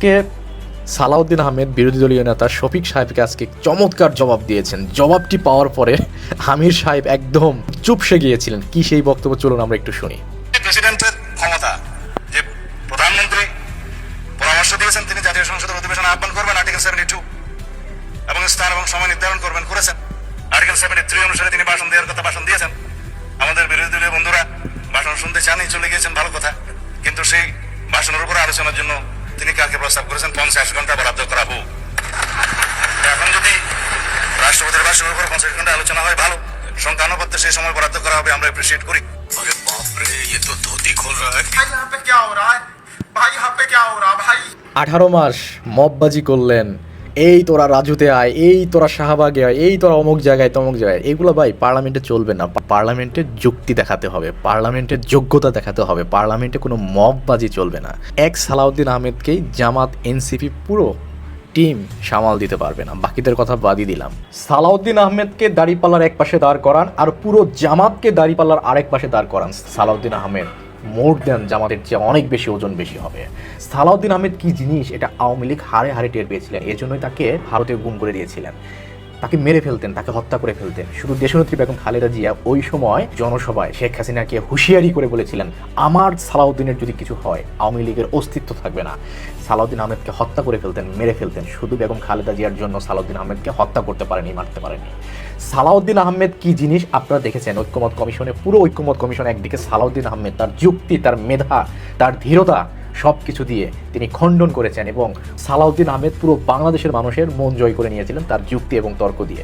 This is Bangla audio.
আজকে সালাউদ্দিন আহমেদ বিরোধী দলীয় নেতা শফিক সাহেবকে আজকে চমৎকার জবাব দিয়েছেন। জবাবটি পাওয়ার পরে আমির সাহেব একদম চুপসে গিয়েছিলেন। কি সেই বক্তব্য, চলুন আমরা একটু শুনি। প্রেসিডেন্টের ক্ষমতা যে প্রধানমন্ত্রী পরামর্শ দিয়েছেন তিনি জাতীয় সংসদের অধিবেশনে আহ্বান করবেন আর্টিকেল 72 এবং স্থান এবং সময় নির্ধারণ করবেন, করেছেন। আর্টিকেল 73 অনুসারে তিনি ভাষণ দেওয়ার কথা ভাষণ দিয়েছেন। আমাদের বিরোধী দলীয় বন্ধুরা ভাষণ শুনতে চানই, চলে গিয়েছেন, ভালো কথা। কিন্তু সেই ভাষণের উপর আলোচনার জন্য তিনি কাকে প্রস্তাব করেছেন 50 ঘন্টা বরাদ্দ করা হোক। এখন যদি রাষ্ট্রপতির ভাষণের উপর 50 ঘন্টা আলোচনা হয়, ভালো। সংখ্যানুপাতে সেই সময় বরাদ্দ করা হবে, আমরা এপ্রিসিয়েট করি। अरे बाप रे, ये तो धोती खोल रहा है। भाई यहाँ पे क्या हो रहा है? भाई यहाँ पे क्या हो रहा है भाई? 18 মাস মববাজি করলেন, এই তোরা রাজুতে আয়, এই তোরা শাহবাগে আয়, এই তোরা অমুক জায়গায় তমুক জায়গায়। এগুলো ভাই পার্লামেন্টে চলবে না। পার্লামেন্টে যুক্তি দেখাতে হবে, পার্লামেন্টের যোগ্যতা দেখাতে হবে, পার্লামেন্টে কোনো মববাজি চলবে না। এক সালাউদ্দিন আহমেদকেই জামাত এনসিপি পুরো টিম সামাল দিতে পারবে না, বাকিদের কথা বাদই দিলাম। সালাউদ্দিন আহমেদকে দাড়িপাল্লার এক পাশে দাঁড় করান আর পুরো জামাতকে দাড়িপাল্লার আরেক পাশে দাঁড় করান। সালাউদ্দিন আহমেদ মোর দেন জামাতের চেয়ে অনেক বেশি ওজন বেশি হবে। সালাউদ্দিন আহমেদ কি জিনিস এটা আওয়ামী লীগ হারে হারে টের পেয়েছিলেন, এজন্যই তাকে ভারতে গুম করে দিয়েছিলেন। তাকে মেরে ফেলতেন, তাকে হত্যা করে ফেলতেন। শুধু দেশনেত্রী বেগম খালেদা জিয়া ওই সময় জনসভায় শেখ হাসিনাকে হুঁশিয়ারি করে বলেছিলেন, আমার সালাউদ্দিনের যদি কিছু হয় আওয়ামী লীগের অস্তিত্ব থাকবে না। সালাউদ্দিন আহমেদকে হত্যা করে ফেলতেন, মেরে ফেলতেন। শুধু বেগম খালেদা জিয়ার জন্য সালাউদ্দিন আহমেদকে হত্যা করতে পারেনি, মারতে পারেনি। সালাউদ্দিন আহমেদ কি জিনিস আপনারা দেখেছেন ঐক্যমত কমিশনে। পুরো ঐক্যমত কমিশন একদিকে সালাউদ্দিন আহমেদ তার যুক্তি, তার মেধা, তার ধীরতা সব কিছু দিয়ে তিনি খণ্ডন করেছেন এবং সালাউদ্দিন আহমেদ পুরো বাংলাদেশের মানুষের মন জয় করে নিয়েছিলেন তার যুক্তি এবং তর্ক দিয়ে।